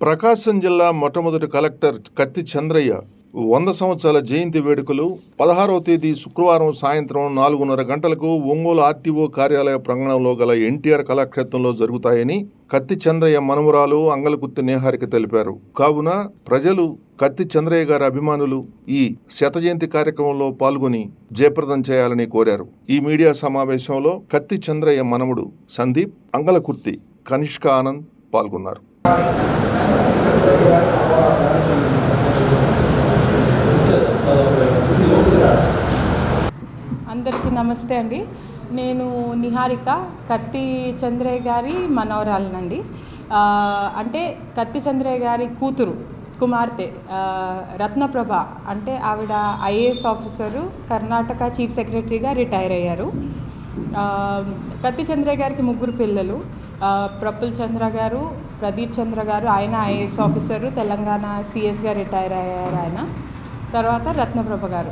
ప్రకాశం జిల్లా మొట్టమొదటి కలెక్టర్ కత్తి చంద్రయ్య 100 సంవత్సరాల జయంతి వేడుకలు 16వ తేదీ శుక్రవారం సాయంత్రం 4:30 గంటలకు ఒంగోలు ఆర్టీఓ కార్యాలయ ప్రాంగణంలో గల ఎన్టీఆర్ కళాక్షేత్రంలో జరుగుతాయని కత్తి చంద్రయ్య మనవరాలు అంగలకుర్తి నేహారిక తెలిపారు. కావున ప్రజలు కత్తి చంద్రయ్య గారి అభిమానులు ఈ శతజయంతి కార్యక్రమంలో పాల్గొని జయప్రదం చేయాలని కోరారు. ఈ మీడియా సమావేశంలో కత్తి చంద్రయ్య మనవడు సందీప్, అంగలకుర్తి కనిష్క ఆనంద్ పాల్గొన్నారు. అందరికీ నమస్తే అండి. నేను నిహారిక, కత్తి చంద్రయ్య గారి మనవరాలనండి. అంటే కత్తి చంద్రయ్య గారి కుమార్తె రత్నప్రభ, అంటే ఆవిడ ఐఏఎస్ ఆఫీసరు, కర్ణాటక చీఫ్ సెక్రటరీగా రిటైర్ అయ్యారు. కత్తి చంద్రయ్య గారికి 3 పిల్లలు. ప్రఫుల్ చంద్ర గారు, ప్రదీప్ చంద్ర గారు, ఆయన ఐఏఎస్ ఆఫీసరు, తెలంగాణ సిఎస్గా రిటైర్ అయ్యారు ఆయన. తర్వాత రత్నప్రభ గారు.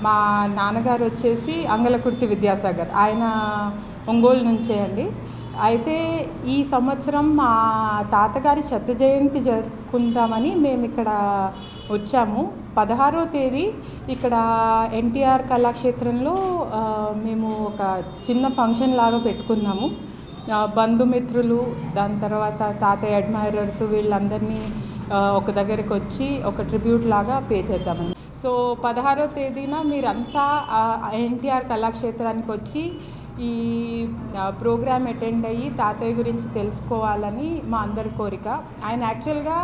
మా నాన్నగారు వచ్చేసి అంగలకుర్తి విద్యాసాగర్, ఆయన ఒంగోలు నుంచే అండి. అయితే ఈ సంవత్సరం మా తాతగారి శత జయంతి జరుపుకుందామని మేము ఇక్కడ వచ్చాము. 16వ తేదీ ఇక్కడ ఎన్టీఆర్ కళాక్షేత్రంలో మేము ఒక చిన్న ఫంక్షన్ లాగా పెట్టుకున్నాము. బంధుమిత్రులు, దాని తర్వాత తాతయ్య అడ్మైరర్స్, వీళ్ళందరినీ ఒక దగ్గరికి వచ్చి ఒక ట్రిబ్యూట్ లాగా పే చేద్దామని. సో 16వ తేదీన మీరంతా ఎన్టీఆర్ కళాక్షేత్రానికి వచ్చి ఈ ప్రోగ్రామ్ అటెండ్ అయ్యి తాతయ్య గురించి తెలుసుకోవాలని మా అందరి కోరిక. ఆయన యాక్చువల్గా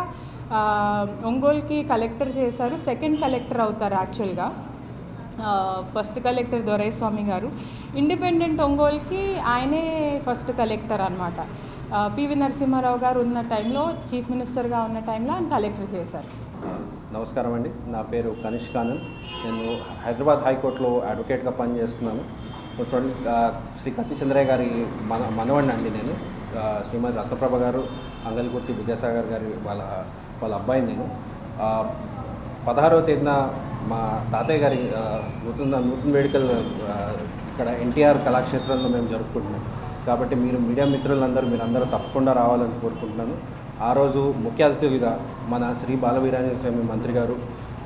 ఒంగోలుకి కలెక్టర్ చేశారు, 2nd కలెక్టర్ అవుతారు యాక్చువల్గా. ఫస్ట్ కలెక్టర్ దొరైస్వామి గారు, ఇండిపెండెంట్ ఒంగోలుకి ఆయనే ఫస్ట్ కలెక్టర్ అనమాట. పివి నరసింహారావు గారు ఉన్న టైంలో, చీఫ్ మినిస్టర్గా ఉన్న టైంలో ఆయన కలెక్టర్ చేశారు. నమస్కారం అండి, నా పేరు కనిష్క ఆనంద్. నేను హైదరాబాద్ హైకోర్టులో అడ్వకేట్గా పనిచేస్తున్నాను. శ్రీ కత్తి చంద్రయ్య గారి మనవడిని అండి నేను. శ్రీమతి రత్నప్రభ గారు, అంగలకుర్తి విద్యాసాగర్ గారి వాళ్ళ అబ్బాయిని నేను. 16వ తేదీన మా తాతయ్య గారి నూతన వేడుకలు ఇక్కడ ఎన్టీఆర్ కళాక్షేత్రంలో మేము జరుపుకుంటున్నాం. కాబట్టి మీడియా మిత్రులందరూ మీరందరూ తప్పకుండా రావాలని కోరుకుంటున్నాను. ఆ రోజు ముఖ్య అతిథులుగా మన శ్రీ బాలవీరాంజనేయ స్వామి మంత్రి గారు,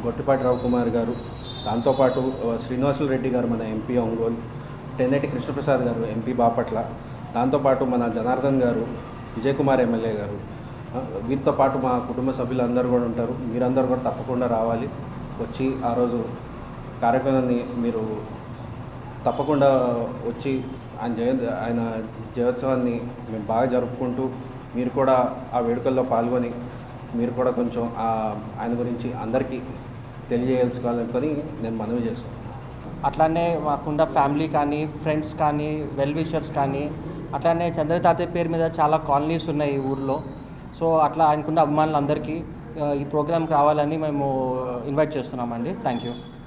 గొట్టిపాటి రవికుమార్ గారు, దాంతోపాటు శ్రీనివాసులు రెడ్డి గారు మన ఎంపీ ఒంగోలు, టెన్నెటి కృష్ణప్రసాద్ గారు ఎంపీ బాపట్ల, దాంతోపాటు మన జనార్దన్ గారు, విజయ్ కుమార్ ఎమ్మెల్యే గారు, వీరితో పాటు మా కుటుంబ సభ్యులందరూ కూడా ఉంటారు. మీరందరూ కూడా తప్పకుండా రావాలి. వచ్చి ఆ రోజు కార్యక్రమాన్ని మీరు తప్పకుండా వచ్చి ఆయన జయోత్సవాన్ని మేము బాగా జరుపుకుంటూ మీరు కూడా ఆ వేడుకల్లో పాల్గొని మీరు కూడా కొంచెం ఆయన గురించి అందరికీ తెలియజేయాల్సుకోవాలనుకొని నేను మనవి చేసుకుంటున్నాను. అట్లానే మాకున్న ఫ్యామిలీ కానీ, ఫ్రెండ్స్ కానీ, వెల్ విషర్స్ కానీ, అట్లానే చంద్రయ్య తాతయ్య పేరు మీద చాలా కాలనీస్ ఉన్నాయి ఈ ఊర్లో. సో అట్లా ఆయనకున్న అభిమానులందరికీ ఈ ప్రోగ్రామ్కి రావాలని మేము ఇన్వైట్ చేస్తున్నామండి. Thank you.